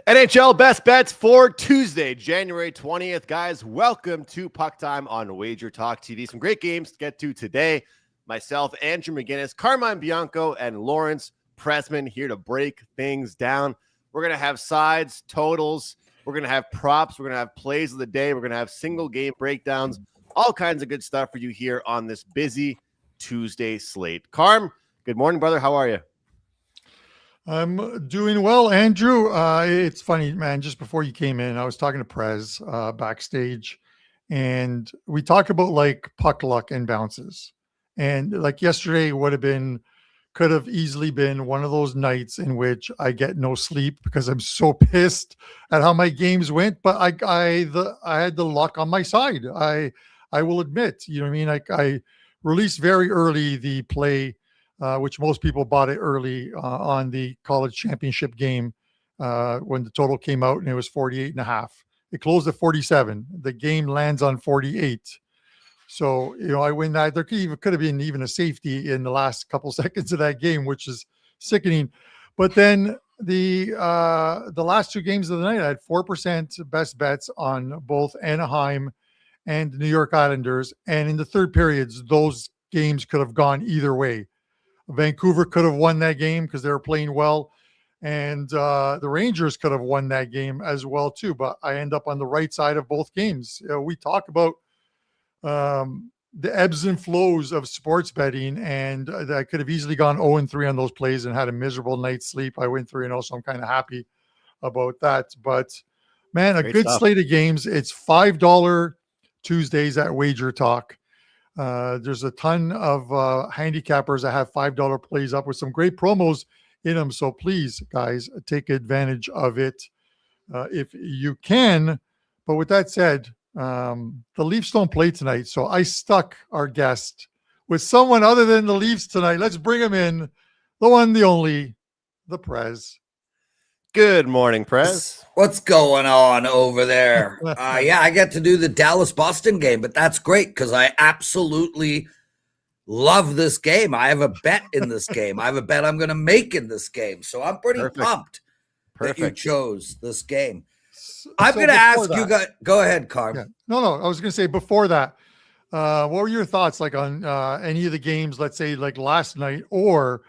NHL best bets for Tuesday, January 20th. Guys, welcome to PuckTime on WagerTalk TV. Some great games to get to today. Myself, Andrew McInnis, Carmine Bianco, and Lawrence Pressman here to break things down. We're going to have sides, totals. We're going to have props. We're going to have plays of the day. We're going to have single game breakdowns. All kinds of good stuff for you here on this busy Tuesday slate. Carm, good morning, brother. How are you? I'm doing well, Andrew. It's funny, man. Just before you came in, I was talking to Prez backstage, and we talked about like puck luck and bounces. And like yesterday could have easily been one of those nights in which I get no sleep because I'm so pissed at how my games went. But I had the luck on my side. I will admit, you know what I mean? Like I released very early the play, which most people bought it early on the college championship game when the total came out, and it was 48.5. It closed at 47. The game lands on 48. So, you know, I win that. There could have been even a safety in the last couple seconds of that game, which is sickening. But then the last two games of the night, I had 4% best bets on both Anaheim and the New York Islanders. And in the third periods, those games could have gone either way. Vancouver could have won that game because they were playing well. And the Rangers could have won that game as well, too. But I end up on the right side of both games. You know, we talk about the ebbs and flows of sports betting, and I could have easily gone 0-3 on those plays and had a miserable night's sleep. I went 3-0, so I'm kind of happy about that. But, man, Great good stuff. Slate of games. It's $5 Tuesdays at WagerTalk. There's a ton of handicappers that have $5 plays up with some great promos in them. So please, guys, take advantage of it if you can. But with that said, the Leafs don't play tonight. So I stuck our guest with someone other than the Leafs tonight. Let's bring him in. The one, the only, the Prez. Good morning, Prez. What's going on over there? Yeah, I get to do the Dallas-Boston game, but that's great because I absolutely love this game. I have a bet in this game. I have a bet I'm going to make in this game. So I'm pretty pumped that you chose this game. I'm going to ask you guys. Go ahead, Carm. Yeah. No. I was going to say before that, what were your thoughts like on any of the games, let's say like last night or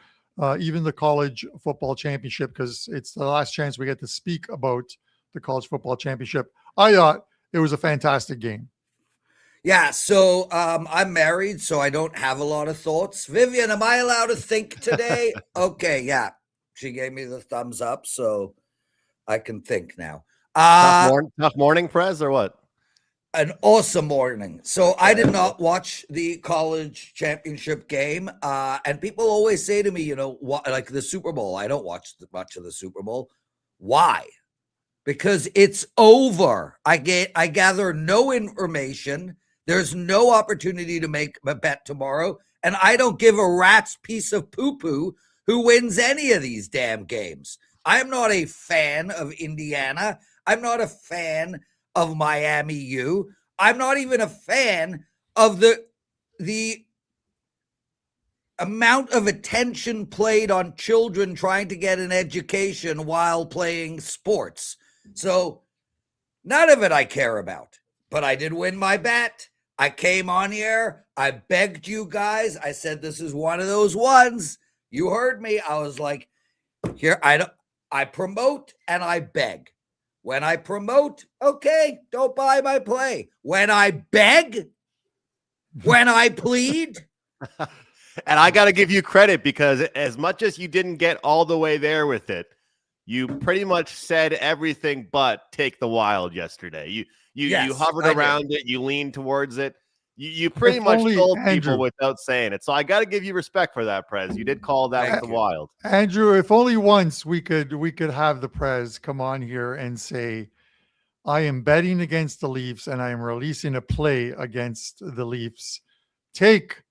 even the college football championship, because it's the last chance we get to speak about the college football championship. I thought it was a fantastic game. Yeah, so I'm married, so I don't have a lot of thoughts. Vivian, am I allowed to think today? Okay, yeah. She gave me the thumbs up, so I can think now. Tough morning, Prez, or what? An awesome morning. So I did not watch the college championship game. And people always say to me, you know, what, like the Super Bowl. I don't watch much of the Super Bowl. Why? Because it's over. I gather no information. There's no opportunity to make a bet tomorrow. And I don't give a rat's piece of poo-poo who wins any of these damn games. I'm not a fan of Indiana. I'm not a fan of Miami U. I'm not even a fan of the amount of attention played on children trying to get an education while playing sports. So none of it I care about. But I did win my bet. I came on here. I begged you guys. I said, this is one of those ones. You heard me. I was like, here, I promote and I beg. When I promote, okay, don't buy my play. When I beg, when I plead. And I got to give you credit because as much as you didn't get all the way there with it, you pretty much said everything but take the Wild yesterday. You hovered around it. You leaned towards it. You pretty much told people without saying it. So I got to give you respect for that, Prez. You did call that the Wild. Andrew, if only once we could have the Prez come on here and say, I am betting against the Leafs and I am releasing a play against the Leafs. Take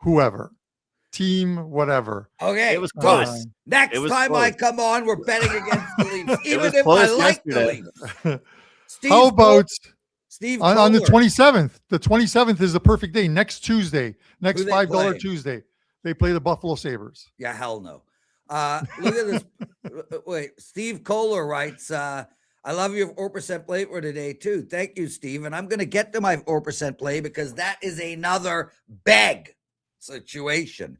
whoever, team, whatever. Okay, it was close. Next time close. I come on, we're betting against the Leafs, even if I like the Leafs. How about Steve on the 27th? The 27th is the perfect day. Next Tuesday, next $5 Tuesday, they play the Buffalo Sabres. Yeah, hell no. Look at this. Wait, Steve Kohler writes, I love your 4% play for today, too. Thank you, Steve. And I'm going to get to my 4% play because that is another beg situation.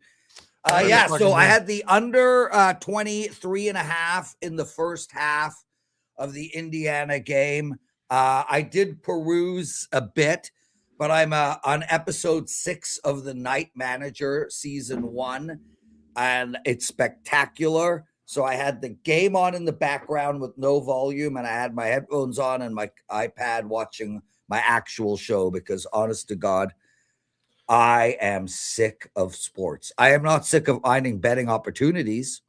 So I had the under 23.5 in the first half of the Indiana game. I did peruse a bit, but I'm on episode 6 of The Night Manager, season 1, and it's spectacular. So I had the game on in the background with no volume, and I had my headphones on and my iPad watching my actual show because, honest to God, I am sick of sports. I am not sick of finding betting opportunities,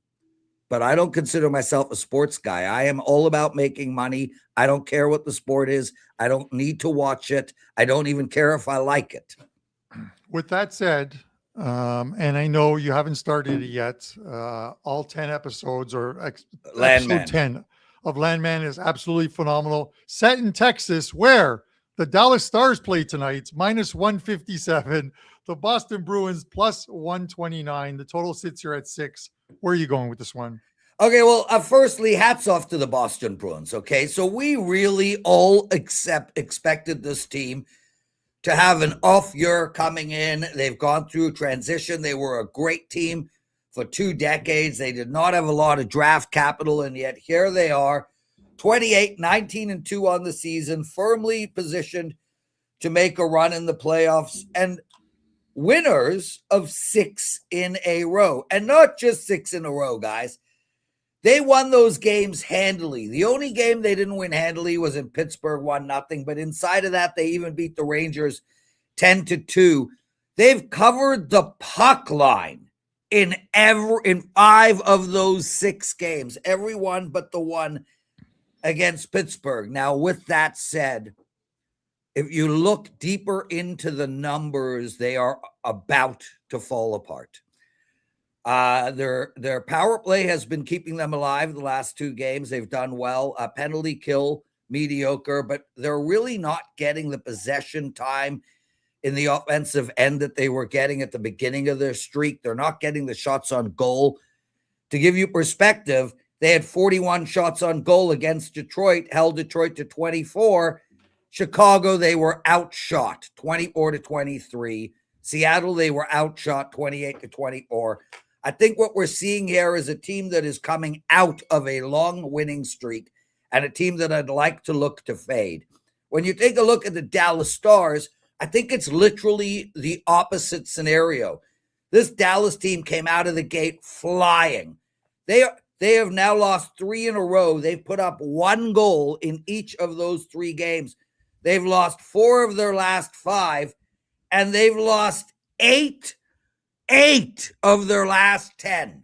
but I don't consider myself a sports guy. I am all about making money. I don't care what the sport is. I don't need to watch it. I don't even care if I like it. With that said, and I know you haven't started it yet, all 10 episodes or episode 10 of Landman is absolutely phenomenal. Set in Texas, where the Dallas Stars play tonight, minus 157. The Boston Bruins plus 129. The total sits here at 6. Where are you going with this one? Okay, well, firstly, hats off to the Boston Bruins, okay? So we really all expected this team to have an off year coming in. They've gone through a transition. They were a great team for 2 decades. They did not have a lot of draft capital, and yet here they are, 28, 19-2 on the season, firmly positioned to make a run in the playoffs, and winners of 6 in a row. And not just 6 in a row, guys. They won those games handily. The only game they didn't win handily was in Pittsburgh, 1-0. But inside of that, they even beat the Rangers 10-2. They've covered the puck line in 5 of those 6 games, every one but the one against Pittsburgh. Now, with that said, if you look deeper into the numbers, they are about to fall apart. Their power play has been keeping them alive the last 2 games. They've done well. Penalty kill, mediocre, but they're really not getting the possession time in the offensive end that they were getting at the beginning of their streak. They're not getting the shots on goal. To give you perspective, they had 41 shots on goal against Detroit, held Detroit to 24. Chicago, they were outshot 24-23. Seattle, they were outshot 28-24. I think what we're seeing here is a team that is coming out of a long winning streak and a team that I'd like to look to fade. When you take a look at the Dallas Stars, I think it's literally the opposite scenario. This Dallas team came out of the gate flying. They have now lost 3 in a row. They've put up 1 goal in each of those 3 games. They've lost 4 of their last 5, and they've lost 8 of their last 10.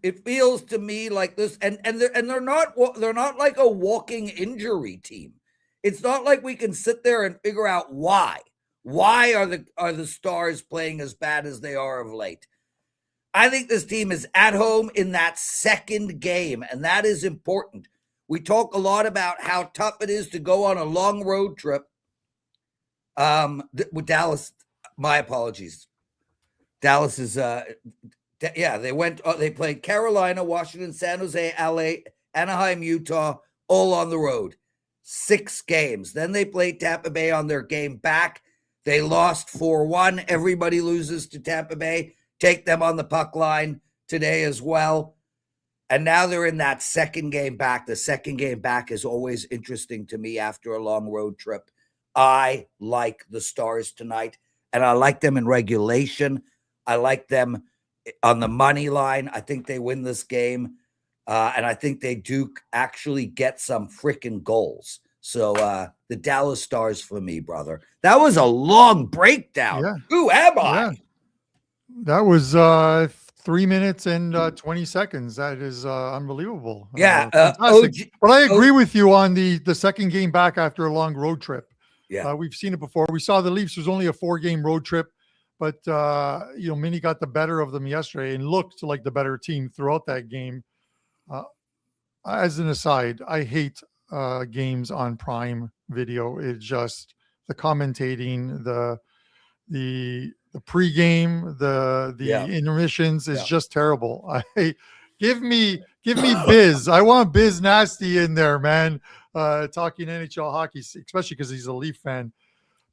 It feels to me like this, and they're not like a walking injury team. It's not like we can sit there and figure out why. Why are the Stars playing as bad as they are of late? I think this team is at home in that second game, and that is important. We talk a lot about how tough it is to go on a long road trip. With Dallas, my apologies. Dallas is, they played Carolina, Washington, San Jose, LA, Anaheim, Utah, all on the road. 6 games. Then they played Tampa Bay on their game back. They lost 4-1. Everybody loses to Tampa Bay. Take them on the puck line today as well. And now they're in that second game back. The second game back is always interesting to me after a long road trip. I like the Stars tonight, and I like them in regulation. I like them on the money line. I think they win this game, and I think they do actually get some freaking goals. So the Dallas Stars for me, brother. That was a long breakdown. Yeah. Who am I? Yeah. That was 3 minutes and 20 seconds. That is unbelievable. Yeah. Fantastic. But I agree with you on the second game back after a long road trip. Yeah. We've seen it before. We saw the Leafs was only a 4-game road trip, but Mini got the better of them yesterday and looked like the better team throughout that game. As an aside, I hate games on Prime Video. It's just the commentating, the pregame, the intermissions is just terrible. Give me Biz. I want Biz Nasty in there, man. Talking NHL hockey, especially because he's a Leaf fan.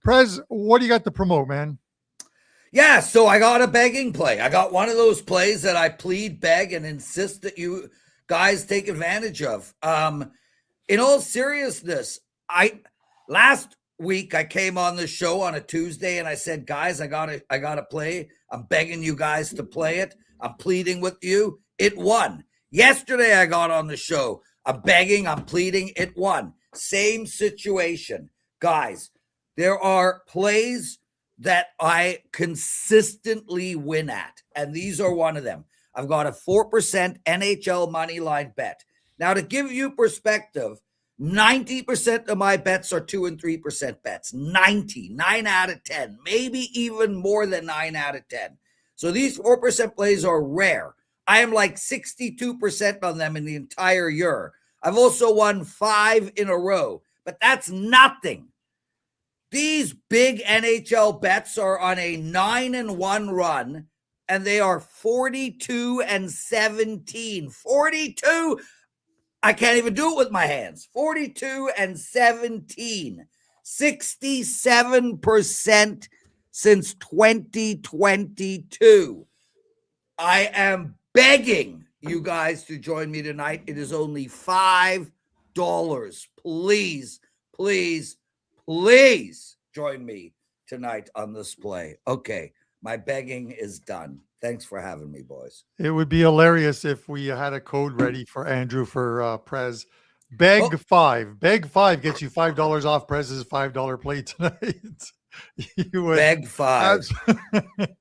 Prez, what do you got to promote, man? Yeah, so I got a begging play. I got one of those plays that I plead, beg, and insist that you guys take advantage of. In all seriousness, last week I came on the show on a Tuesday and I said, guys, I gotta play. I'm begging you guys to play it. I'm pleading with you. It won. Yesterday I got on the show. I'm begging, I'm pleading. It won. Same situation. Guys, there are plays that I consistently win at, and these are one of them. I've got a 4% NHL money line bet. Now, to give you perspective, 90% of my bets are 2 and 3% bets. 9 out of 10, maybe even more than 9 out of 10. So these 4% plays are rare. I am like 62% on them in the entire year. I've also won 5 in a row, but that's nothing. These big NHL bets are on a 9-1 run, and they are 42-17. 42. I can't even do it with my hands. 42-17. 67% since 2022. I am begging you guys to join me tonight. It is only $5. Please, please, please join me tonight on this play. Okay, my begging is done. Thanks for having me, boys. It would be hilarious if we had a code ready for Andrew for Prez. Beg 5. Beg 5 gets you $5 off Prez's $5 play tonight. You would beg 5.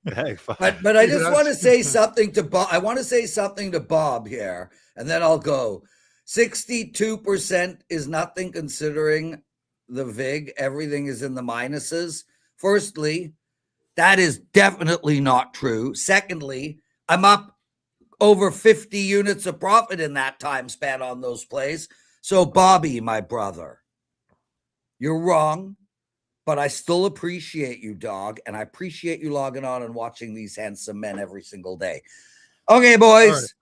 Beg 5. But I just want to say something to Bob. I want to say something to Bob here, and then I'll go. 62% is nothing considering the VIG. Everything is in the minuses. Firstly, that is definitely not true. Secondly, I'm up over 50 units of profit in that time span on those plays. So, Bobby, my brother, you're wrong, but I still appreciate you, dog, and I appreciate you logging on and watching these handsome men every single day. Okay, boys. Right.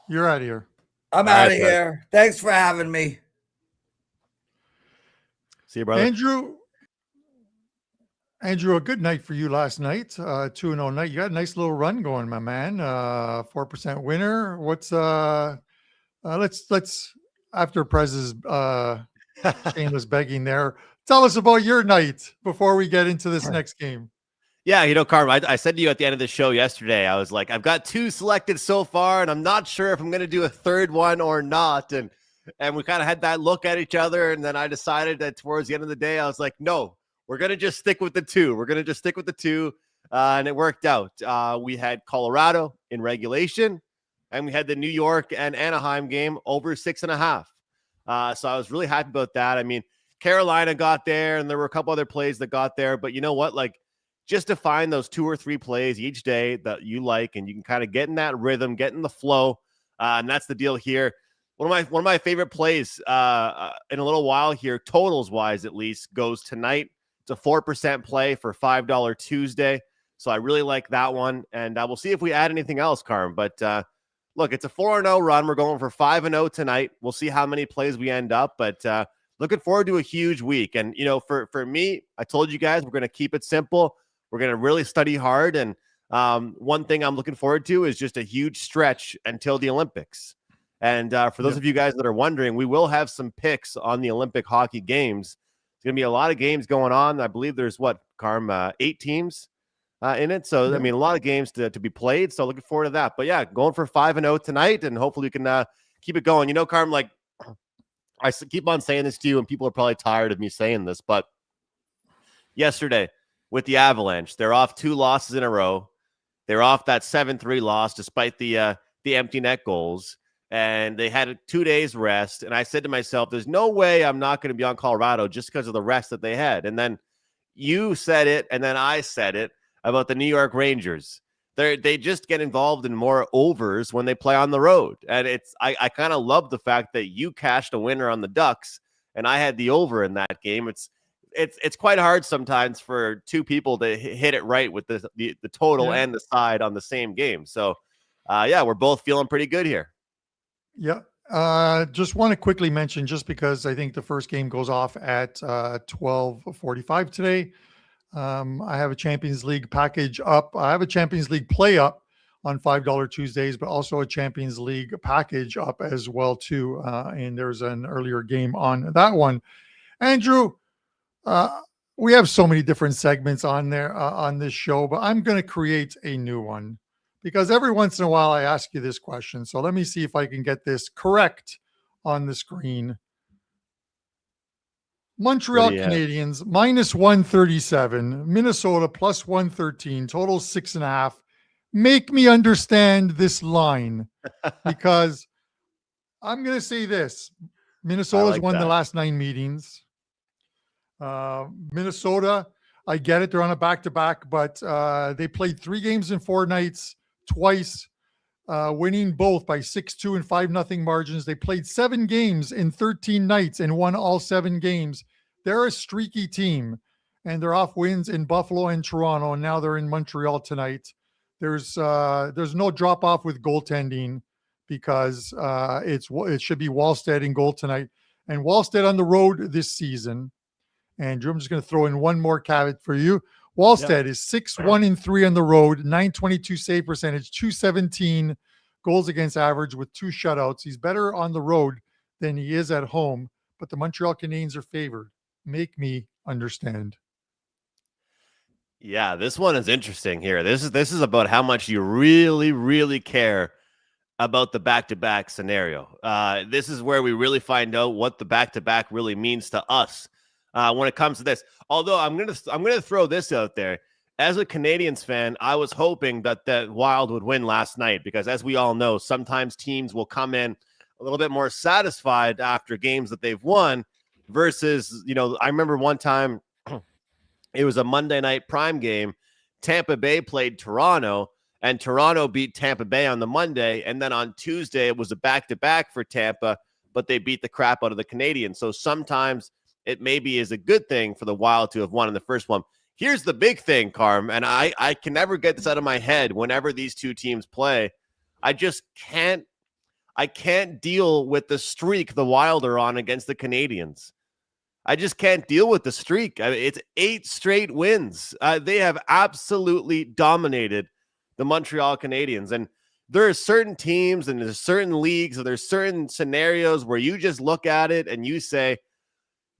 You're out of here. I'm out of here. Thanks for having me. See you, brother. Andrew, a good night for you last night. 2-0 night. You got a nice little run going, my man. 4% winner. What's let's after Prez's shameless begging there. Tell us about your night before we get into this next game. Yeah, Carmine, I said to you at the end of the show yesterday, I was like, I've got 2 selected so far, and I'm not sure if I'm going to do a third one or not. And we kind of had that look at each other, and then I decided that towards the end of the day, I was like, no, we're going to just stick with the 2. We're going to just stick with the 2, and it worked out. We had Colorado in regulation, and we had the New York and Anaheim game over 6.5. So I was really happy about that. I mean, Carolina got there, and there were a couple other plays that got there, but you know what? Like, just to find those 2 or 3 plays each day that you like, and you can kind of get in that rhythm, get in the flow, and that's the deal here. One of my favorite plays in a little while here, totals wise at least, goes tonight. It's a 4% play for $5 Tuesday, so I really like that one, and we'll see if we add anything else, Carm. But look, it's a 4-0 run. We're going for 5-0 tonight. We'll see how many plays we end up, but looking forward to a huge week. And for me, I told you guys we're going to keep it simple. We're going to really study hard. And one thing I'm looking forward to is just a huge stretch until the Olympics. And for those of you guys that are wondering, we will have some picks on the Olympic hockey games. It's going to be a lot of games going on. I believe there's 8 teams in it. So, I mean, a lot of games to be played. So looking forward to that. But yeah, going for 5-0 tonight, and hopefully we can keep it going. Carm, like I keep on saying this to you, and people are probably tired of me saying this, but yesterday, with the Avalanche, they're off 2 losses in a row. They're off that 7-3 loss despite the empty net goals, and they had 2 days rest. And I said to myself, there's no way I'm not going to be on Colorado just because of the rest that they had. And then you said it, and then I said it about the New York Rangers. They just get involved in more overs when they play on the road. And I kind of love the fact that you cashed a winner on the Ducks, and I had the over in that game. It's quite hard sometimes for 2 people to hit it right with the total and the side on the same game. So, yeah, we're both feeling pretty good here. Yeah. Just want to quickly mention, just because I think the first game goes off at 12:45 today. I have a Champions League package up. I have a Champions League play up on $5 Tuesdays, but also a Champions League package up as well too. And there's an earlier game on that one. Andrew, uh, we have so many different segments on there on this show, but I'm going to create a new one because every once in a while I ask you this question. So let me see if I can get this correct on the screen. What do Montreal you have? Canadiens minus 137, Minnesota plus 113, total 6.5. Make me understand this line because I'm going to say this. I Minnesota's like won the that. last 9 meetings. Minnesota, I get it. They're on a back-to-back, but they played 3 games in 4 nights, twice, winning both by 6-2 and 5-0 margins. They played 7 games in 13 nights and won all 7 games. They're a streaky team, and they're off wins in Buffalo and Toronto, and now they're in Montreal tonight. There's no drop off with goaltending because it should be Wallstedt in goal tonight, and Wallstedt on the road this season. And I'm just going to throw in one more caveat for you. Wallstedt is 6-1-3 on the road, 922 save percentage, 217 goals against average with 2 shutouts. He's better on the road than he is at home, but the Montreal Canadiens are favored. Make me understand. Yeah, this one is interesting here. This is about how much you really, really care about the back-to-back scenario. This is where we really find out what the back-to-back really means to us when it comes to this. Although I'm gonna throw this out there. As a Canadiens fan, I was hoping that the Wild would win last night because, as we all know, sometimes teams will come in a little bit more satisfied after games that they've won versus, I remember one time it was a Monday night prime game. Tampa Bay played Toronto, and Toronto beat Tampa Bay on the Monday. And then on Tuesday, it was a back-to-back for Tampa, but they beat the crap out of the Canadiens. So sometimes it maybe is a good thing for the Wild to have won in the first one. Here's the big thing, Carm, and I can never get this out of my head whenever these two teams play. I can't deal with the streak the Wild are on against the Canadiens. I just can't deal with the streak. It's 8 straight wins. They have absolutely dominated the Montreal Canadiens. And there are certain teams and there's certain leagues and there's certain scenarios where you just look at it and you say,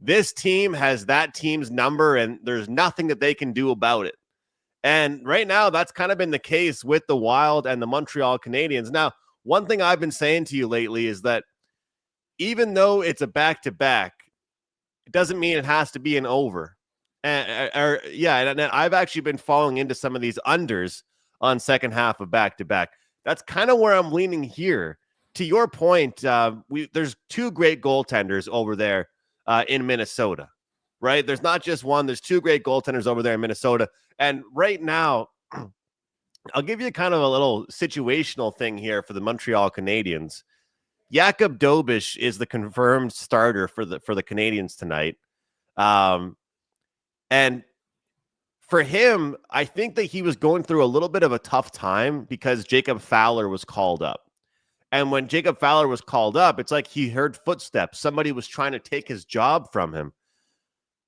this team has that team's number and there's nothing that they can do about it. And right now, that's kind of been the case with the Wild and the Montreal Canadiens. Now, one thing I've been saying to you lately is that even though it's a back-to-back, it doesn't mean it has to be an over. And I've actually been falling into some of these unders on second half of back-to-back. That's kind of where I'm leaning here. To your point, there's 2 great goaltenders over there in Minnesota, right? There's not just one. There's 2 great goaltenders over there in Minnesota. And right now, I'll give you kind of a little situational thing here for the Montreal Canadiens. Jakub Dobiš is the confirmed starter for the Canadiens tonight. And for him, I think that he was going through a little bit of a tough time because Jacob Fowler was called up. And when Jacob Fowler was called up, it's like he heard footsteps. Somebody was trying to take his job from him.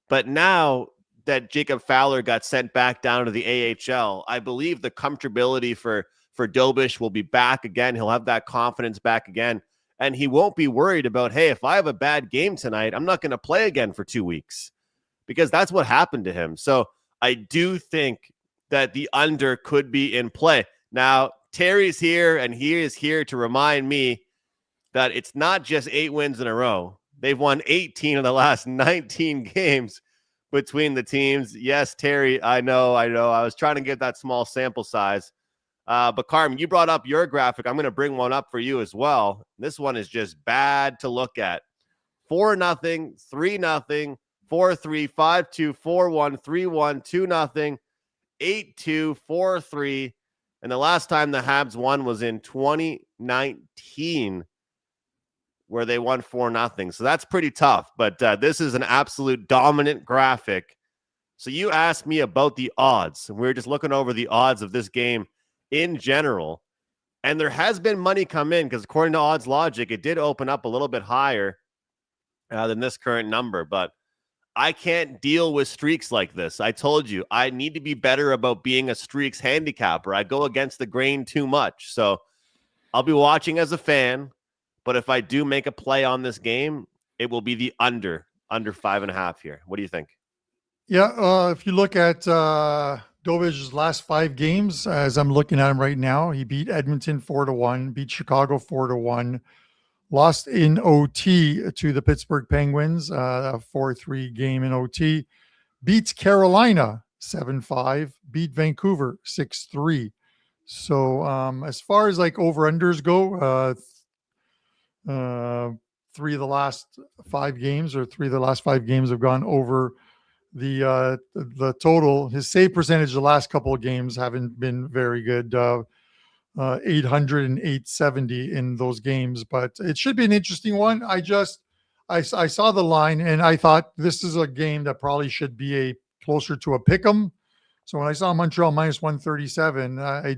But now that Jacob Fowler got sent back down to the AHL, I believe the comfortability for Dobiš will be back again. He'll have that confidence back again. And he won't be worried about, hey, if I have a bad game tonight, I'm not going to play again for 2 weeks, because that's what happened to him. So I do think that the under could be in play. Now, Terry's here, and he is here to remind me that it's not just 8 wins in a row. They've won 18 of the last 19 games between the teams. Yes, Terry, I know. I was trying to get that small sample size. But Carmen, you brought up your graphic. I'm going to bring one up for you as well. This one is just bad to look at. 4-0, 3-0, 4-3, 5-2, 4-1, 3-1, 2-0, 8-2, 4-3. And the last time the Habs won was in 2019, where they won 4-0. So that's pretty tough. But this is an absolute dominant graphic. So you asked me about the odds, and we were just looking over the odds of this game in general. And there has been money come in because according to Odds Logic, it did open up a little bit higher than this current number. But I can't deal with streaks like this. I told you, I need to be better about being a streaks handicapper. I go against the grain too much. So I'll be watching as a fan. But if I do make a play on this game, it will be the under 5.5 here. What do you think? Yeah, if you look at Doviz's last 5 games, as I'm looking at him right now, he beat Edmonton 4-1, beat Chicago 4-1, lost in OT to the Pittsburgh Penguins, a 4-3 game in OT, beats Carolina 7-5, beat Vancouver 6-3. So as far as like over-unders go, 3 of the last 5 games have gone over the total. His save percentage the last couple of games haven't been very good. 800 and 870 in those games, but it should be an interesting one. I saw the line and I thought this is a game that probably should be a closer to a pick 'em. So when I saw Montreal minus 137, I'm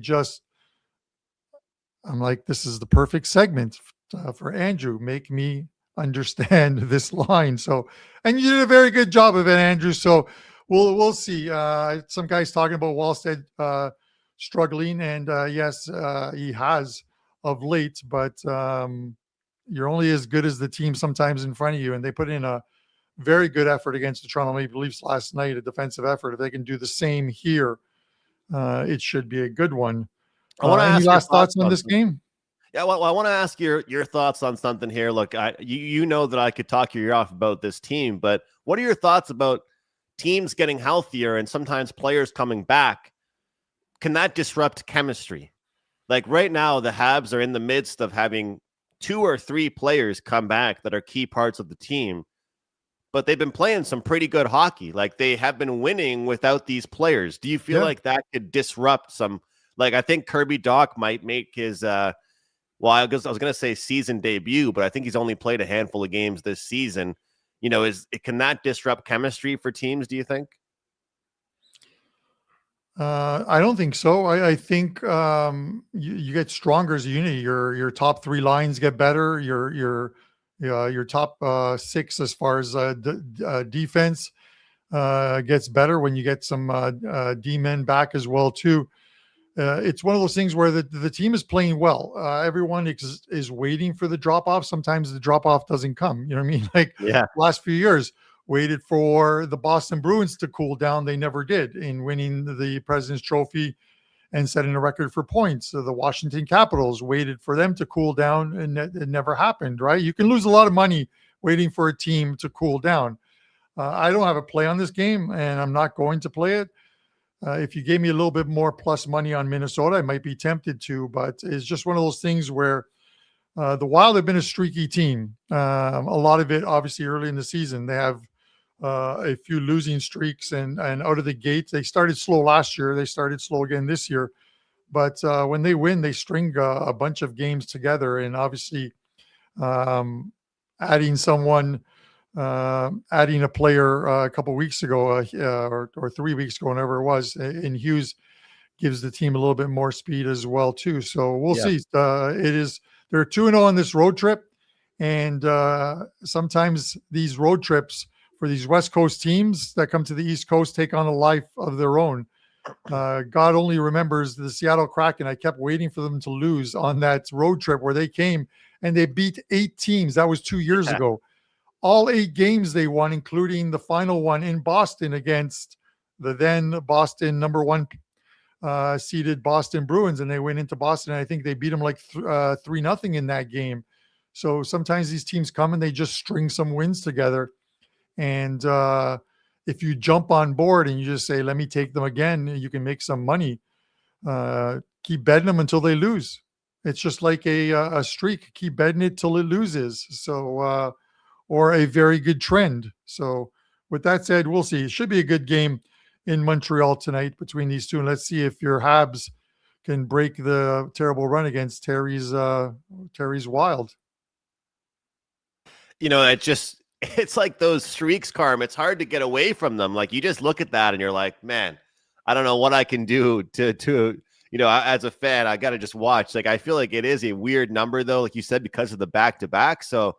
like, this is the perfect segment for Andrew. Make me understand this line. So, and you did a very good job of it, Andrew. So we'll see. Some guys talking about Wallstead struggling, and yes, he has of late, but you're only as good as the team sometimes in front of you, and they put in a very good effort against the Toronto Maple Leafs last night, a defensive effort. If they can do the same here, it should be a good one. I want to ask any last thoughts on this game? Yeah, well, I want to ask your thoughts on something here. Look, you know that I could talk your ear off about this team, but what are your thoughts about teams getting healthier and sometimes players coming back? Can that disrupt chemistry? Like right now, the Habs are in the midst of having 2 or 3 players come back that are key parts of the team, but they've been playing some pretty good hockey. Like they have been winning without these players. Do you feel like that could disrupt some? Like I think Kirby Dach might make his I was going to say season debut, but I think he's only played a handful of games this season. You know, can that disrupt chemistry for teams, do you think? I don't think so. I think you get stronger as a unit. Your top 3 lines get better. Your top 6 as far as defense gets better when you get some D-men back as well too. It's one of those things where the team is playing well. Everyone is waiting for the drop off. Sometimes the drop off doesn't come. You know what I mean? Like last few years, waited for the Boston Bruins to cool down. They never did in winning the President's Trophy and setting a record for points. So the Washington Capitals waited for them to cool down, and it never happened. Right? You can lose a lot of money waiting for a team to cool down. I don't have a play on this game, and I'm not going to play it. If you gave me a little bit more plus money on Minnesota, I might be tempted to, but it's just one of those things where the Wild have been a streaky team. A lot of it, obviously, early in the season. They have a few losing streaks, and out of the gate, they started slow last year. They started slow again this year. But when they win, they string a bunch of games together, and obviously adding a player a couple of weeks ago or 3 weeks ago, whenever it was, in Hughes gives the team a little bit more speed as well too. So we'll see. They're 2-0 on this road trip, and sometimes these road trips for these West Coast teams that come to the East Coast take on a life of their own. God only remembers the Seattle Kraken. I kept waiting for them to lose on that road trip where they came and they beat 8 teams. That was 2 years ago. All 8 games they won, including the final one in Boston against the then Boston number 1 seeded Boston Bruins, and they went into Boston. And I think they beat them like 3-0 in that game. So sometimes these teams come and they just string some wins together. And if you jump on board and you just say, let me take them again, you can make some money. Keep betting them until they lose. It's just like a streak. Keep betting it till it loses. So, or a very good trend. So with that said, we'll see. It should be a good game in Montreal tonight between these two. And let's see if your Habs can break the terrible run against Terry's Wild. You know, it's like those streaks, Carm. It's hard to get away from them. Like you just look at that and you're like, man, I don't know what I can do to as a fan, I got to just watch. Like, I feel like it is a weird number, though, like you said, because of the back-to-back. So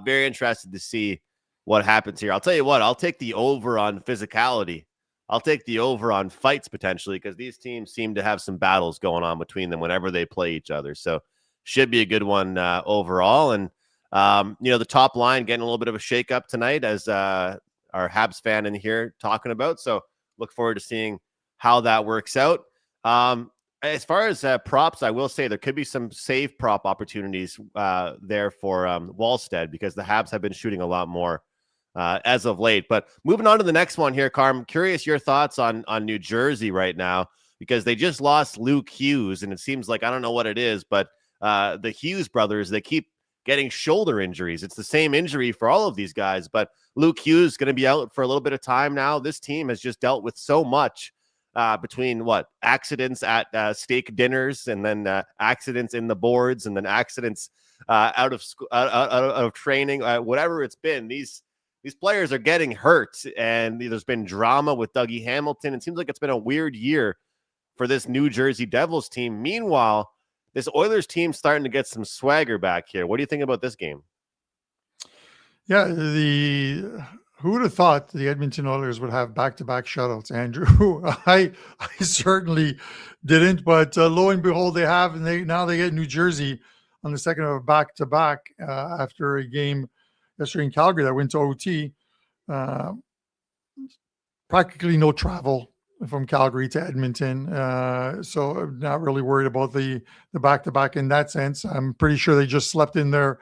very interested to see what happens here. I'll tell you what, I'll take the over on physicality. I'll take the over on fights potentially, because these teams seem to have some battles going on between them whenever they play each other. So should be a good one overall. And, the top line getting a little bit of a shakeup tonight, as our Habs fan in here talking about. So look forward to seeing how that works out. As far as props, I will say there could be some save prop opportunities there for Wallstead, because the Habs have been shooting a lot more as of late. But moving on to the next one here, Carm, curious your thoughts on New Jersey right now, because they just lost Luke Hughes, and it seems like, I don't know what it is, but the Hughes brothers, they keep getting shoulder injuries. It's the same injury for all of these guys, but Luke Hughes is going to be out for a little bit of time now. This team has just dealt with so much between accidents at steak dinners, and then accidents in the boards, and then accidents out of training, whatever it's been. These players are getting hurt, and there's been drama with Dougie Hamilton. It seems like it's been a weird year for this New Jersey Devils team. Meanwhile, this Oilers team starting to get some swagger back here. What do you think about this game? Yeah, who would have thought the Edmonton Oilers would have back-to-back shutouts, Andrew? I certainly didn't, but lo and behold, they have, and now they get New Jersey on the second of a back-to-back after a game yesterday in Calgary that went to OT. Practically no travel from Calgary to Edmonton, so I'm not really worried about the back-to-back in that sense. I'm pretty sure they just slept in their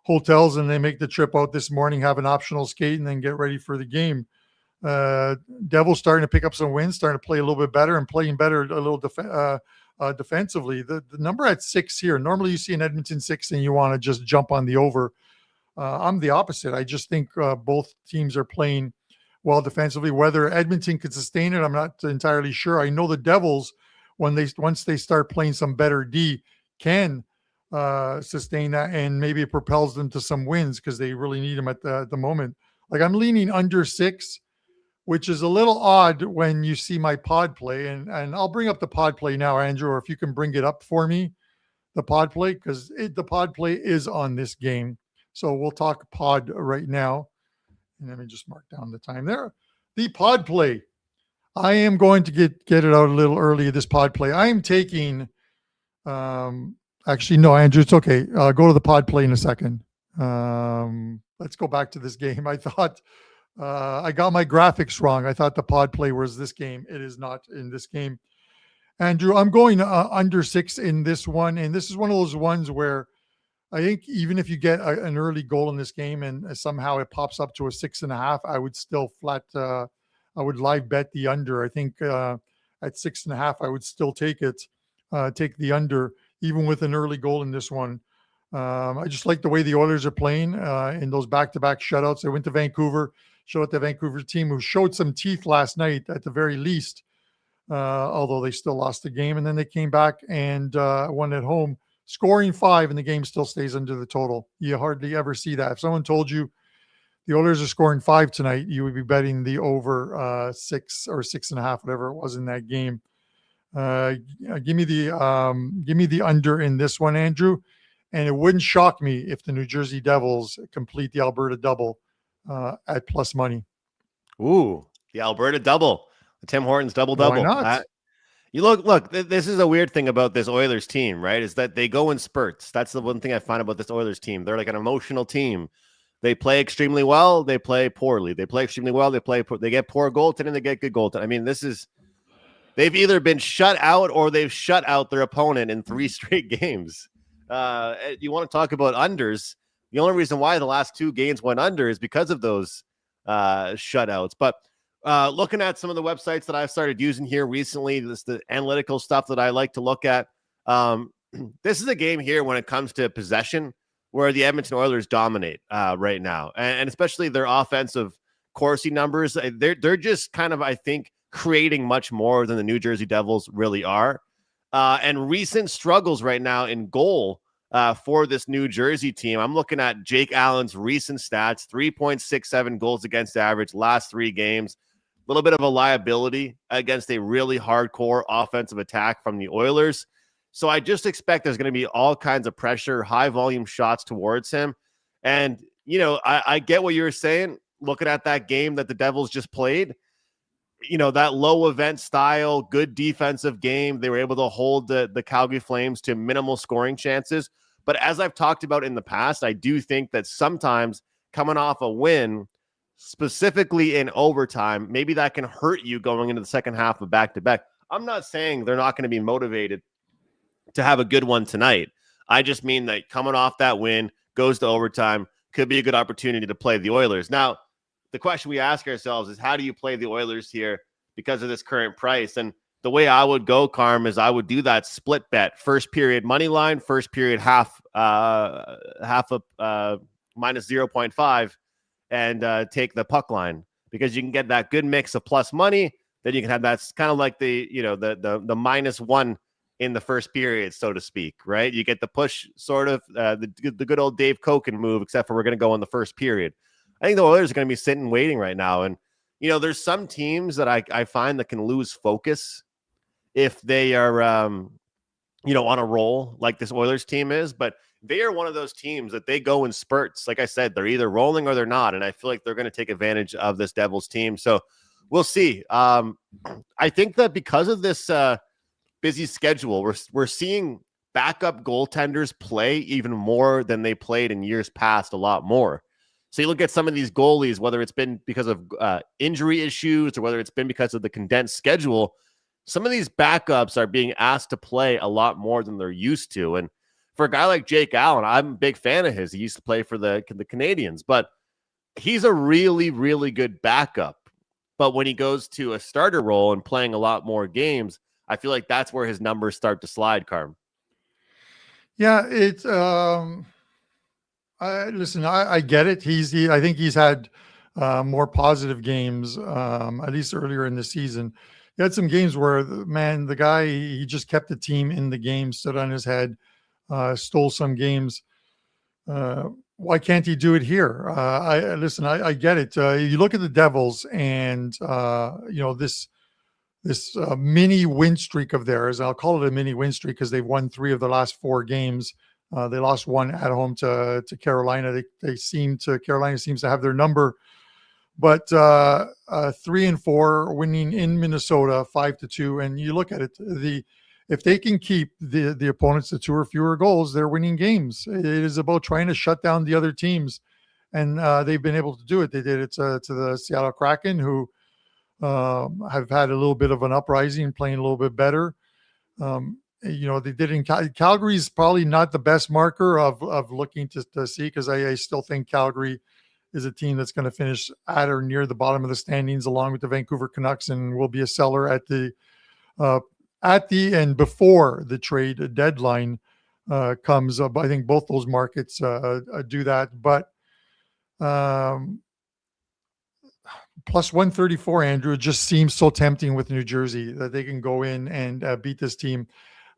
hotels and they make the trip out this morning, have an optional skate, and then get ready for the game. Devils starting to pick up some wins, starting to play a little bit better, and playing better a little defensively. The number at 6 here, normally you see an Edmonton 6 and you want to just jump on the over. I'm the opposite. I just think both teams are playing well defensively. Whether Edmonton could sustain it, I'm not entirely sure. I know the Devils, once they start playing some better D, can sustain that, and maybe it propels them to some wins, because they really need them at the moment. Like, I'm leaning under 6, which is a little odd when you see my pod play, and I'll bring up the pod play now, Andrew, or if you can bring it up for me, the pod play, because the pod play is on this game. So we'll talk pod right now. And let me just mark down the time there. The pod play. I am going to get it out a little early, this pod play. I am taking, actually, no, Andrew, it's okay. Go to the pod play in a second. Let's go back to this game. I thought I got my graphics wrong. I thought the pod play was this game. It is not in this game. Andrew, I'm going under 6 in this one. And this is one of those ones where I think even if you get an early goal in this game and somehow it pops up to a 6.5, I would still I would live bet the under. I think at 6.5, I would still take the under, even with an early goal in this one. I just like the way the Oilers are playing in those back-to-back shutouts. They went to Vancouver, showed out the Vancouver team, who showed some teeth last night at the very least, although they still lost the game. And then they came back and won at home, scoring 5, and the game still stays under the total. You hardly ever see that. If someone told you the Oilers are scoring 5 tonight, you would be betting the over 6 or 6.5, whatever it was in that game. Give me the under in this one, Andrew. And it wouldn't shock me if the New Jersey Devils complete the Alberta double at plus money. Ooh, the Alberta double, the Tim Hortons double-double. Why not? You look, this is a weird thing about this Oilers team, right? Is that they go in spurts. That's the one thing I find about this Oilers team. They're like an emotional team. They play extremely well. They play poorly. They play extremely well. They get poor goaltending. They get good goaltending. I mean, they've either been shut out or they've shut out their opponent in 3 straight games. You want to talk about unders? The only reason why the last 2 games went under is because of those shutouts. But looking at some of the websites that I've started using here recently, the analytical stuff that I like to look at. This is a game here when it comes to possession where the Edmonton Oilers dominate right now, and especially their offensive Corsi numbers. They're just kind of, I think, creating much more than the New Jersey Devils really are. And recent struggles right now in goal for this New Jersey team. I'm looking at Jake Allen's recent stats: 3.67 goals against average last 3 games. little bit of a liability against a really hardcore offensive attack from the Oilers. So I just expect there's going to be all kinds of pressure, high volume shots towards him. And, I get what you were saying, looking at that game that the Devils just played, that low event style, good defensive game. They were able to hold the Calgary Flames to minimal scoring chances. But as I've talked about in the past, I do think that sometimes coming off a win, specifically in overtime, maybe that can hurt you going into the second half of back-to-back. I'm not saying they're not going to be motivated to have a good one tonight. I just mean that coming off that win, goes to overtime, could be a good opportunity to play the Oilers. Now, the question we ask ourselves is, how do you play the Oilers here because of this current price? And the way I would go, Carm, is I would do that split bet. First period money line, first period half of minus 0.5, and take the puck line, because you can get that good mix of plus money. Then you can have that's kind of like the the -1 in the first period, so to speak, right? You get the push, sort of the good old Dave Koken move, except for we're going to go in the first period. I think the Oilers are going to be sitting waiting right now. And, there's some teams that I find that can lose focus if they are, on a roll like this Oilers team is. But they are one of those teams that they go in spurts. Like I said, they're either rolling or they're not. And I feel like they're going to take advantage of this Devils team. So we'll see. I think that because of this busy schedule, we're seeing backup goaltenders play even more than they played in years past, a lot more. So you look at some of these goalies, whether it's been because of injury issues or whether it's been because of the condensed schedule, some of these backups are being asked to play a lot more than they're used to. And for a guy like Jake Allen, I'm a big fan of his. He used to play for the Canadians, but he's a really, really good backup. But when he goes to a starter role and playing a lot more games, I feel like that's where his numbers start to slide, Carm. Yeah, it's listen, I get it. I think he's had more positive games, at least earlier in the season. He had some games where, the guy, he just kept the team in the game, stood on his head, stole some games. Why can't he do it here? I get it. You look at the Devils and, this mini win streak of theirs. I'll call it a mini win streak because they've won 3 of the last 4 games. They lost 1 at home to Carolina. Carolina seems to have their number, but 3 and 4 winning in Minnesota 5-2. And you look at it, if they can keep the opponents to 2 or fewer goals, they're winning games. It is about trying to shut down the other teams, and they've been able to do it. They did it to the Seattle Kraken, who have had a little bit of an uprising, playing a little bit better. They did in Calgary is probably not the best marker of looking to see, because I still think Calgary is a team that's going to finish at or near the bottom of the standings, along with the Vancouver Canucks, and will be a seller at the and before the trade deadline comes up. I think both those markets do that, but plus 134, Andrew, it just seems so tempting with New Jersey that they can go in and beat this team.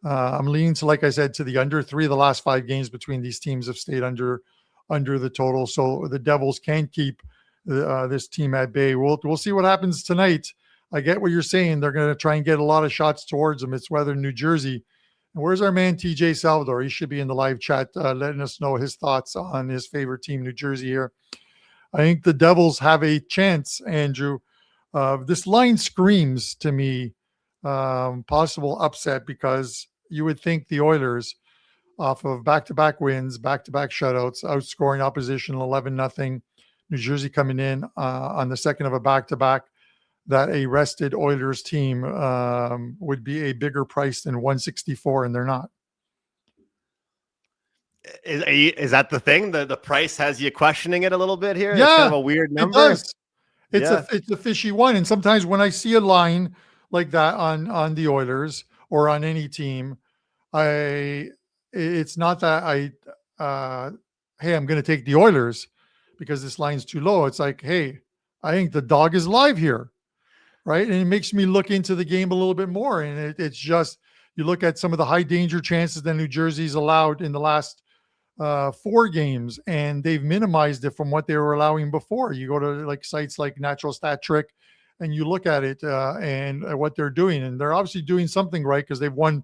I'm leaning to, like I said, to the under. 3 of the last 5 games between these teams have stayed under the total. So the Devils can keep this team at bay. We'll see what happens tonight. I get what you're saying. They're going to try and get a lot of shots towards them. It's whether New Jersey. And where's our man TJ Salvador? He should be in the live chat letting us know his thoughts on his favorite team, New Jersey, here. I think the Devils have a chance, Andrew. This line screams to me possible upset, because you would think the Oilers, off of back-to-back wins, back-to-back shutouts, outscoring opposition 11-0, New Jersey coming in on the second of a back-to-back, that a rested Oilers team would be a bigger price than 164, and they're not. Is that the thing? The price has you questioning it a little bit here? Yeah, it's kind of a weird number. It does. It's a fishy one. And sometimes when I see a line like that on the Oilers or on any team, it's not that hey, I'm going to take the Oilers because this line's too low. It's like, hey, I think the dog is live here, right? And it makes me look into the game a little bit more. And it's just, you look at some of the high danger chances that New Jersey's allowed in the last 4 games, and they've minimized it from what they were allowing before. You go to like sites like Natural Stat Trick, and you look at it and what they're doing, and they're obviously doing something right because they've won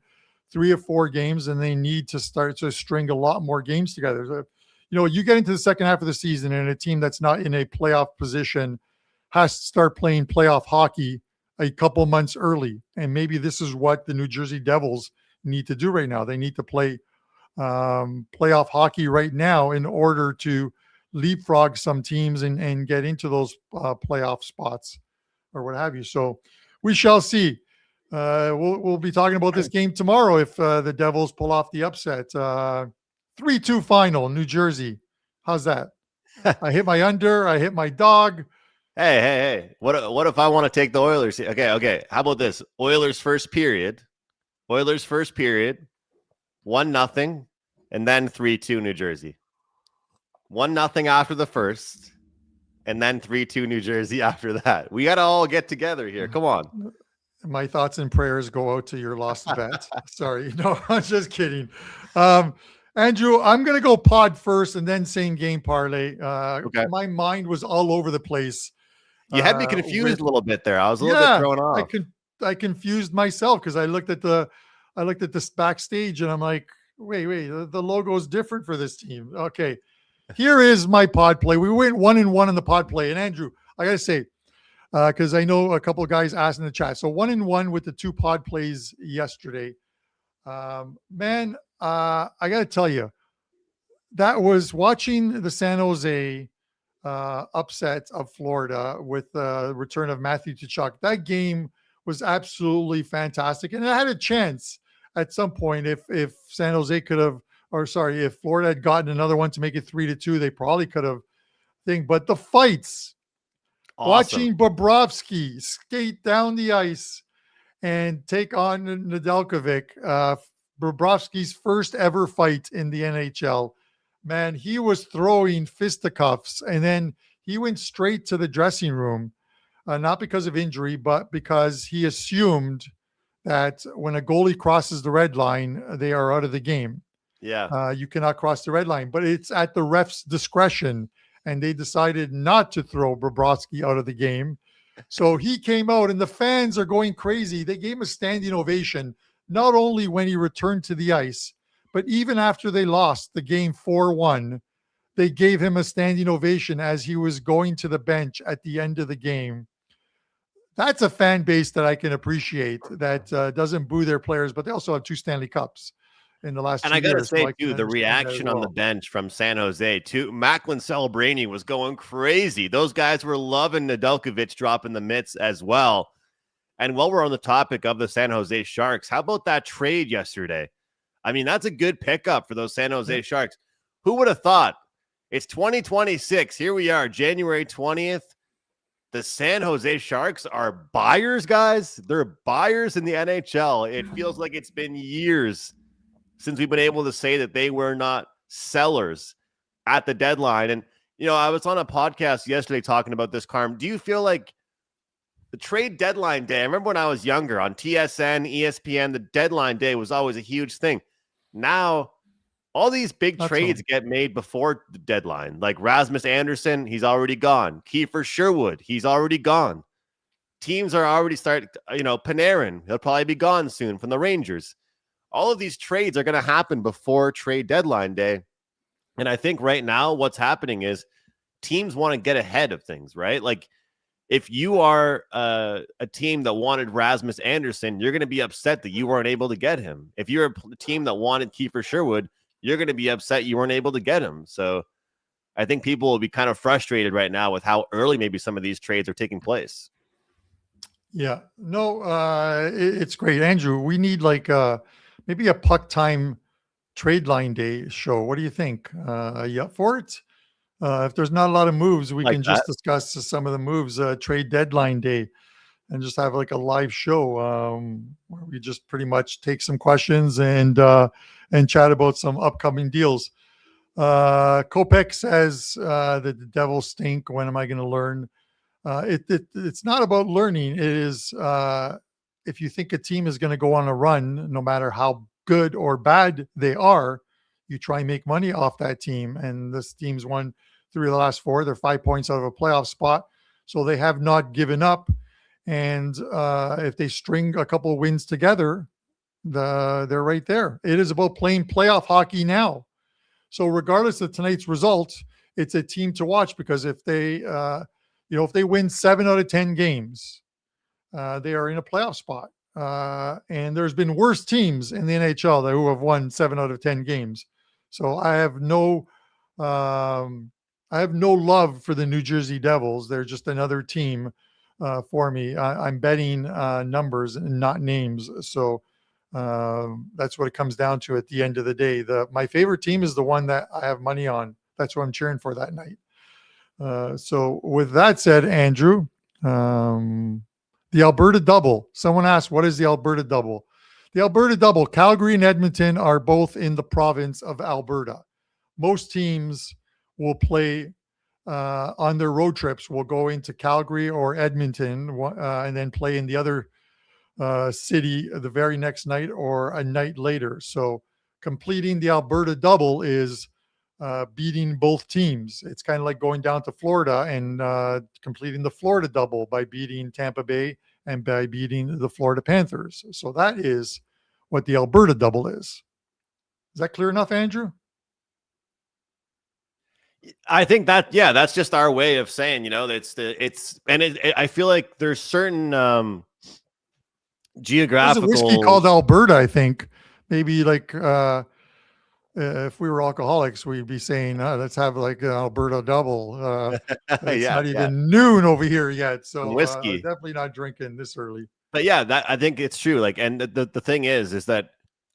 3 or 4 games, and they need to start to string a lot more games together. So, you get into the second half of the season, and a team that's not in a playoff position has to start playing playoff hockey a couple months early. And maybe this is what the New Jersey Devils need to do right now. They need to play playoff hockey right now in order to leapfrog some teams and get into those playoff spots or what have you. So we shall see. We'll be talking about this game tomorrow if the Devils pull off the upset. 3-2 final, New Jersey. How's that? I hit my under. I hit my dog. Hey. What if I want to take the Oilers? Okay. How about this? Oilers first period. 1-0, and then 3-2 New Jersey. 1-0 after the first, and then 3-2 New Jersey after that. We got to all get together here. Come on. My thoughts and prayers go out to your lost bet. Sorry. No, I'm just kidding. Andrew, I'm going to go pod first and then same game parlay. Okay. My mind was all over the place. You had me confused a little bit there. I was a little bit thrown off. I confused myself because I looked at this backstage and I'm like, wait, the logo is different for this team. Okay. Here is my pod play. We went 1-1 in the pod play. And Andrew, I got to say, because I know a couple of guys asked in the chat. So 1-1 with the 2 pod plays yesterday. Man, I got to tell you, that was watching the San Jose upset of Florida with the return of Matthew Tkachuk. That game was absolutely fantastic. And it had a chance at some point if San Jose could have, if Florida had gotten another one to make it 3-2, they probably could have but the fights, awesome. Watching Bobrovsky skate down the ice and take on Nedeljkovic, Bobrovsky's first ever fight in the NHL. Man, he was throwing fisticuffs, and then he went straight to the dressing room, not because of injury, but because he assumed that when a goalie crosses the red line, they are out of the game. Yeah. You cannot cross the red line, but it's at the ref's discretion, and they decided not to throw Bobrovsky out of the game. So he came out, and the fans are going crazy. They gave him a standing ovation, not only when he returned to the ice, but even after they lost the game 4-1, they gave him a standing ovation as he was going to the bench at the end of the game. That's a fan base that I can appreciate, that doesn't boo their players, but they also have 2 Stanley Cups in the last 2 years. And I got to say, so too, the reaction on the bench from San Jose, too. Macklin Celebrini was going crazy. Those guys were loving Nedeljkovic dropping the mitts as well. And while we're on the topic of the San Jose Sharks, how about that trade yesterday? I mean, that's a good pickup for those San Jose Sharks. Who would have thought? It's 2026. Here we are, January 20th. The San Jose Sharks are buyers, guys. They're buyers in the NHL. It feels like it's been years since we've been able to say that they were not sellers at the deadline. And, I was on a podcast yesterday talking about this, Carm. Do you feel like the trade deadline day, I remember when I was younger on TSN, ESPN, the deadline day was always a huge thing. Now, all these big trades get made before the deadline. Like Rasmus Anderson, he's already gone. Kiefer Sherwood, he's already gone. Teams are already starting, Panarin, he'll probably be gone soon from the Rangers. All of these trades are going to happen before trade deadline day. And I think right now what's happening is teams want to get ahead of things, right? Like if you are a team that wanted Rasmus Anderson, you're going to be upset that you weren't able to get him. If you're a team that wanted Kiefer Sherwood, you're going to be upset you weren't able to get him. So I think people will be kind of frustrated right now with how early maybe some of these trades are taking place. Yeah, no, it's great. Andrew, we need maybe a PuckTime trade line day show. What do you think? Are you up for it? If there's not a lot of moves, we can just discuss some of the moves, trade deadline day, and just have like a live show where we just pretty much take some questions and chat about some upcoming deals. Kopech says that the Devils stink. When am I going to learn? It's not about learning. It is if you think a team is going to go on a run, no matter how good or bad they are, you try and make money off that team. And this team's won 3 of the last 4. They're 5 points out of a playoff spot. So they have not given up. And if they string a couple of wins together, they're right there. It is about playing playoff hockey now. So regardless of tonight's result, it's a team to watch, because if they, if they win 7 out of 10 games, they are in a playoff spot. And there's been worse teams in the NHL who have won 7 out of 10 games. So I have no love for the New Jersey Devils. They're just another team for me. I'm betting numbers and not names. So that's what it comes down to at the end of the day. My favorite team is the one that I have money on. That's what I'm cheering for that night. So with that said, Andrew, the Alberta double. Someone asked, what is the Alberta double? The Alberta double, Calgary and Edmonton are both in the province of Alberta. Most teams will play on their road trips, will go into Calgary or Edmonton and then play in the other city the very next night or a night later. So completing the Alberta double is beating both teams. It's kind of like going down to Florida and completing the Florida double by beating Tampa Bay and by beating the Florida Panthers. So that is what the Alberta double is. Is that clear enough, Andrew? I think that, yeah, that's just our way of saying, I feel like there's certain geographical. There's a whiskey called Alberta, I think. Maybe like if we were alcoholics, we'd be saying, let's have like an Alberta double. It's not even noon over here yet. So whiskey. Definitely not drinking this early. But yeah, that I think it's true. Like, and the thing is that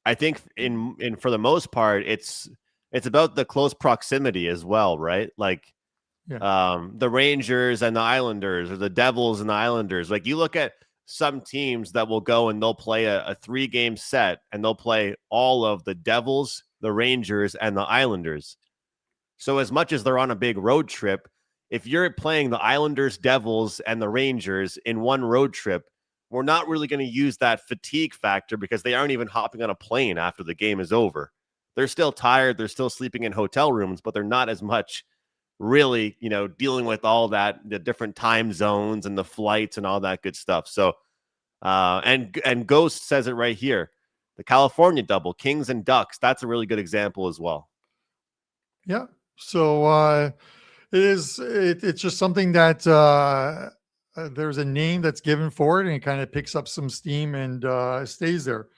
I think in for the most part, it's about the close proximity as well, right? Like, the Rangers and the Islanders, or the Devils and the Islanders. Like, you look at some teams that will go and they'll play a 3-game set, and they'll play all of the Devils, the Rangers, and the Islanders. So as much as they're on a big road trip, if you're playing the Islanders, Devils, and the Rangers in one road trip, we're not really going to use that fatigue factor, because they aren't even hopping on a plane after the game is over. They're still tired. They're still sleeping in hotel rooms, but they're not as much really, dealing with all that, the different time zones and the flights and all that good stuff. So, and Ghost says it right here. The California double, Kings and Ducks. That's a really good example as well. Yeah. So it's just something that there's a name that's given for it, and it kind of picks up some steam and stays there.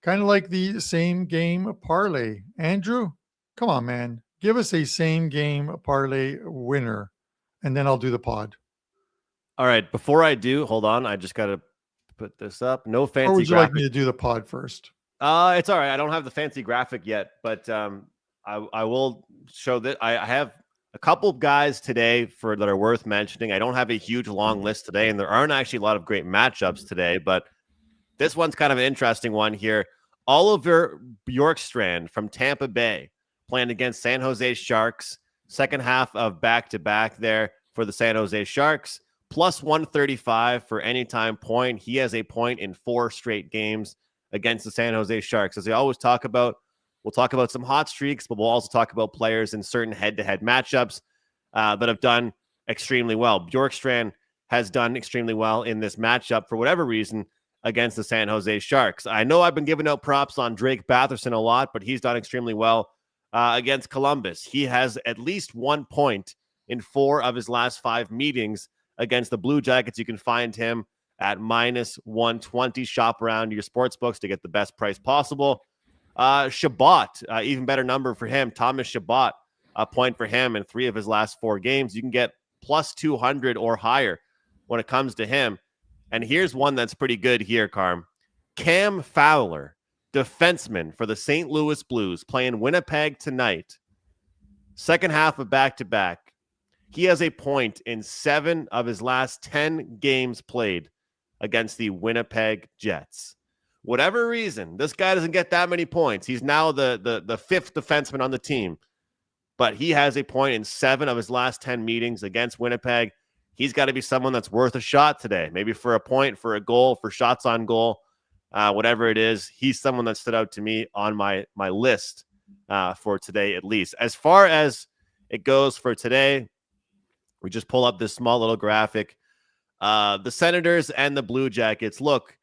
Kind of like the same game parlay. Andrew, come on, man. Give us a same game parlay winner, and then I'll do the pod. All right. Before I do, hold on. I just got to put this up. No fancy graphic. Or would you like me to do the pod first? It's all right. I don't have the fancy graphic yet, but I will show that I have a couple of guys today that are worth mentioning. I don't have a huge long list today, and there aren't actually a lot of great matchups today, but this one's kind of an interesting one here. Oliver Bjorkstrand from Tampa Bay playing against San Jose Sharks. Second half of back-to-back there for the San Jose Sharks. Plus 135 for anytime point. He has a point in 4 straight games against the San Jose Sharks. As we always talk about, we'll talk about some hot streaks, but we'll also talk about players in certain head-to-head matchups that have done extremely well. Bjorkstrand has done extremely well in this matchup for whatever reason against the San Jose Sharks. I know I've been giving out props on Drake Batherson a lot, but he's done extremely well against Columbus. He has at least 1 point in 4 of his last 5 meetings against the Blue Jackets. You can find him at minus 120. Shop around your sports books to get the best price possible. Shabbat, even better number for him. Thomas Shabbat, a point for him in 3 of his last 4 games. You can get plus 200 or higher when it comes to him. And here's one that's pretty good here, Carm. Cam Fowler, defenseman for the St. Louis Blues, playing Winnipeg tonight. Second half of back-to-back. He has a point in 7 of his last 10 games played against the Winnipeg Jets. Whatever reason, this guy doesn't get that many points. He's now the 5th defenseman on the team. But he has a point in 7 of his last 10 meetings against Winnipeg. He's got to be someone that's worth a shot today, maybe for a point, for a goal, for shots on goal, whatever it is. He's someone that stood out to me on my list for today, at least. As far as it goes for today, we just pull up this small little graphic. The Senators and the Blue Jackets, look,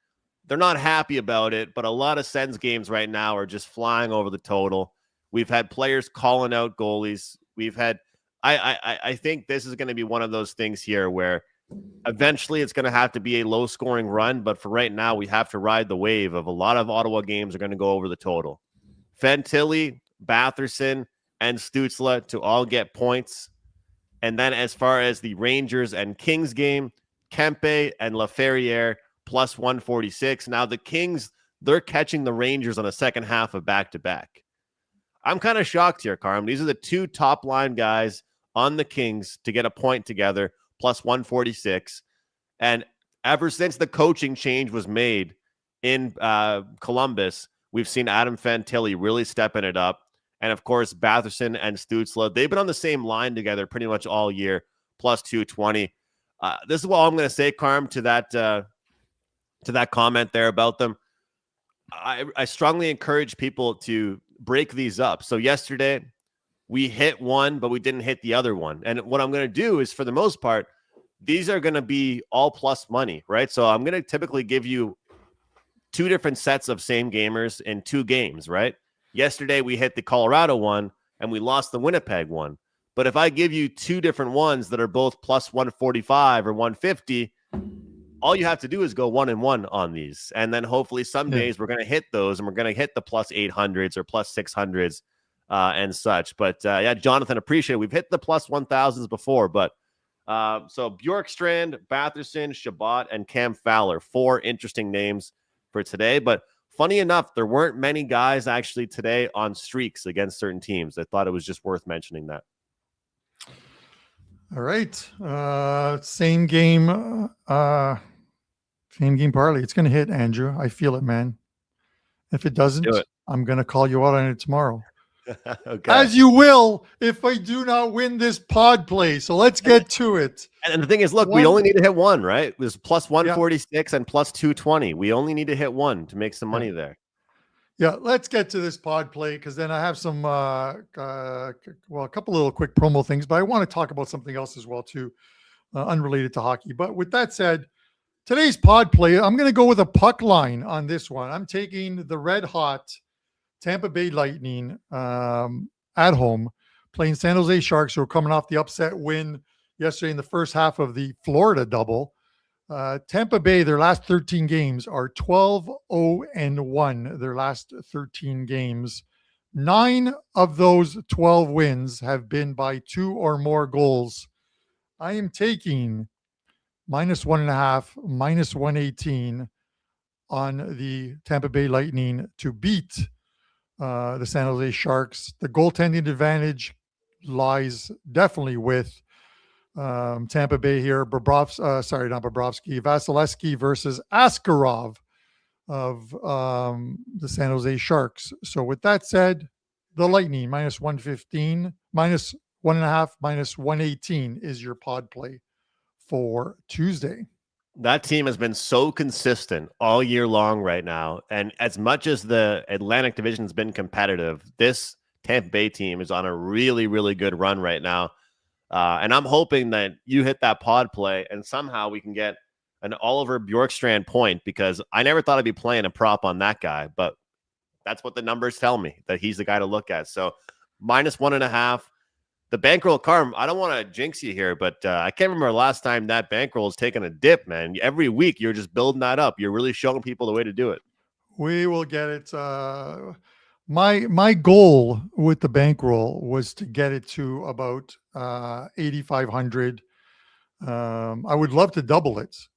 they're not happy about it, but a lot of Sens games right now are just flying over the total. We've had players calling out goalies. We've had, I think this is going to be one of those things here where eventually it's going to have to be a low scoring run. But for right now, we have to ride the wave of a lot of Ottawa games are going to go over the total. Fantilli, Batherson, and Stützle to all get points. And then as far as the Rangers and Kings game, Kempe and Laferriere plus 146. Now the Kings, they're catching the Rangers on a second half of back-to-back. I'm kind of shocked here, Carm. These are the two top line guys on the Kings to get a point together, plus 146. And ever since the coaching change was made in Columbus, we've seen Adam Fantilli really stepping it up. And of course, Batherson and Stützle, they've been on the same line together pretty much all year, plus 220. This is what I'm going to say, Carm, to that comment there about them. I strongly encourage people to break these up. So yesterday we hit one, but we didn't hit the other one. And what I'm going to do is, for the most part, these are going to be all plus money, right? So I'm going to typically give you two different sets of same gamers in two games, right? Yesterday we hit the Colorado one and we lost the Winnipeg one. But if I give you two different ones that are both plus 145 or 150, all you have to do is go 1-1 on these. And then hopefully some days we're going to hit those and we're going to hit the plus 800s or plus 600s and such. But yeah, Jonathan, appreciate it. We've hit the plus 1000s before, but so Bjorkstrand, Batherson, Shabbat, and Cam Fowler, 4 interesting names for today. But funny enough, there weren't many guys actually today on streaks against certain teams. I thought it was just worth mentioning that. All right. Same game parlay. It's going to hit, Andrew. I feel it, man. If it doesn't, I'm going to call you out on it tomorrow. Okay. As you will if I do not win this pod play. So let's get to it. And the thing is, look, we only need to hit one, right? It was plus 146 and plus 220. We only need to hit one to make some money there. Yeah, let's get to this pod play, because then I have some, a couple little quick promo things, but I want to talk about something else as well too, unrelated to hockey. But with that said, today's pod play, I'm going to go with a puck line on this one. I'm taking the red hot Tampa Bay Lightning at home, playing San Jose Sharks, who are coming off the upset win yesterday in the first half of the Florida double. Tampa Bay, their last 13 games are 12-0-1. Their last 13 games. 9 of those 12 wins have been by 2 or more goals. I am taking -1.5, -118 on the Tampa Bay Lightning to beat the San Jose Sharks. The goaltending advantage lies definitely with Tampa Bay here. Vasilevsky versus Askarov of the San Jose Sharks. So with that said, the Lightning -115, -1.5, -118 is your pod play for Tuesday. That team has been so consistent all year long right now. And as much as the Atlantic Division has been competitive, this Tampa Bay team is on a really, really good run right now. And I'm hoping that you hit that pod play and somehow we can get an Oliver Bjorkstrand point, because I never thought I'd be playing a prop on that guy, but that's what the numbers tell me, that he's the guy to look at. So -1.5. The bankroll, Carm, I don't want to jinx you here, but I can't remember last time that bankroll has taken a dip, man. Every week you're just building that up. You're really showing people the way to do it. We will get it. My goal with the bankroll was to get it to about 8,500. I would love to double it,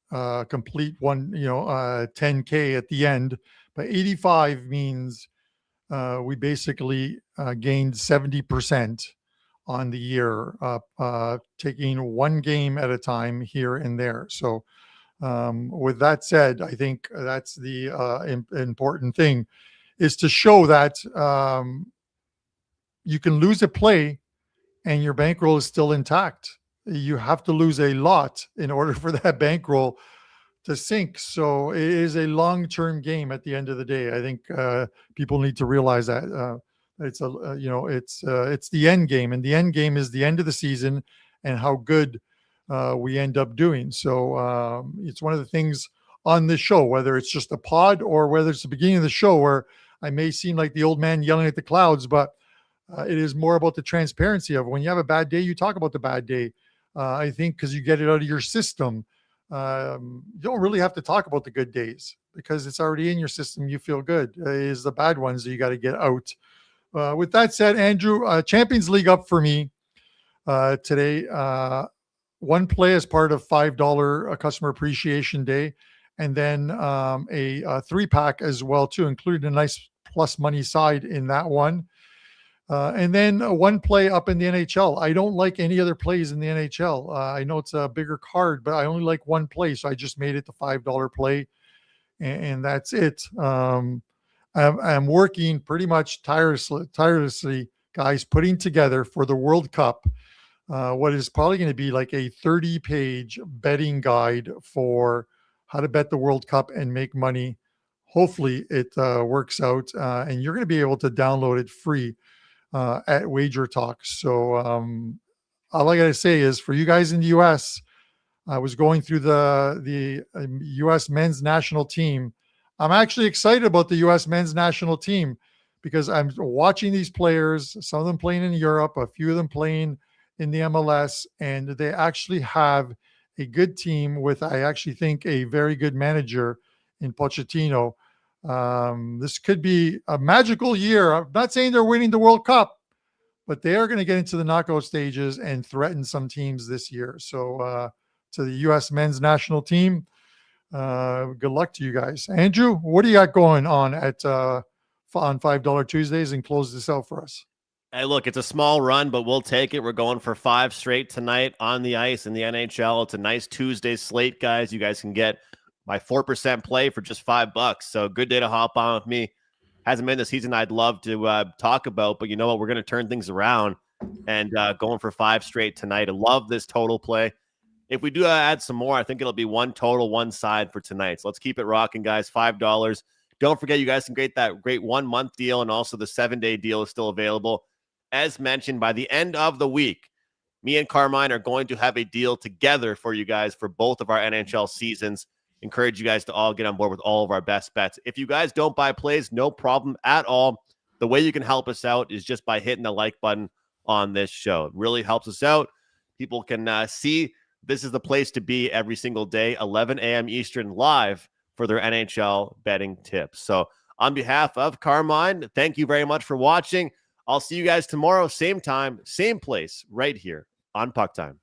complete one, 10K at the end, but 85 means we basically gained 70% on the year, taking one game at a time here and there. So with that said, I think that's the important thing, is to show that you can lose a play and your bankroll is still intact. You have to lose a lot in order for that bankroll to sink. So it is a long-term game at the end of the day. I think people need to realize that it's the end game, and the end game is the end of the season and how good we end up doing. So it's one of the things on this show, whether it's just a pod or whether it's the beginning of the show where I may seem like the old man yelling at the clouds, but it is more about the transparency of when you have a bad day, you talk about the bad day. I think because you get it out of your system. You don't really have to talk about the good days because it's already in your system. You feel good. It is the bad ones that you got to get out. With that said, Andrew, Champions League up for me today. One play as part of $5 customer appreciation day, and then a 3-pack as well too, including a nice plus money side in that one. And then one play up in the NHL. I don't like any other plays in the NHL. I know it's a bigger card, but I only like one play, so I just made it the $5 play, and that's it. I'm working pretty much tirelessly, guys, putting together for the World Cup what is probably going to be like a 30-page betting guide for how to bet the World Cup and make money. Hopefully it works out, and you're going to be able to download it free at WagerTalk. So all I got to say is for you guys in the U.S., I was going through the U.S. men's national team. I'm actually excited about the U.S. men's national team because I'm watching these players, some of them playing in Europe, a few of them playing in the MLS, and they actually have a good team with, I actually think, a very good manager in Pochettino. This could be a magical year. I'm not saying they're winning the World Cup, but they are going to get into the knockout stages and threaten some teams this year. So to the U.S. men's national team, good luck to you guys. Andrew, what do you got going on on $5 Tuesdays, and close this out for us? Hey, look, it's a small run, but we'll take it. We're going for 5 straight tonight on the ice in the NHL. It's a nice Tuesday slate, guys. You guys can get my 4% play for just $5. So good day to hop on with me. Hasn't been the season I'd love to talk about, but you know what? We're going to turn things around and going for 5 straight tonight. I love this total play. If we do add some more, I think it'll be one total, one side for tonight. So let's keep it rocking, guys. $5. Don't forget, you guys can get that great 1-month deal, and also the 7-day deal is still available. As mentioned, by the end of the week, me and Carmine are going to have a deal together for you guys for both of our NHL seasons. Encourage you guys to all get on board with all of our best bets. If you guys don't buy plays, no problem at all. The way you can help us out is just by hitting the like button on this show. It really helps us out. People can see this is the place to be every single day, 11 a.m. Eastern, live for their NHL betting tips. So on behalf of Carmine, thank you very much for watching. I'll see you guys tomorrow, same time, same place, right here on PuckTime.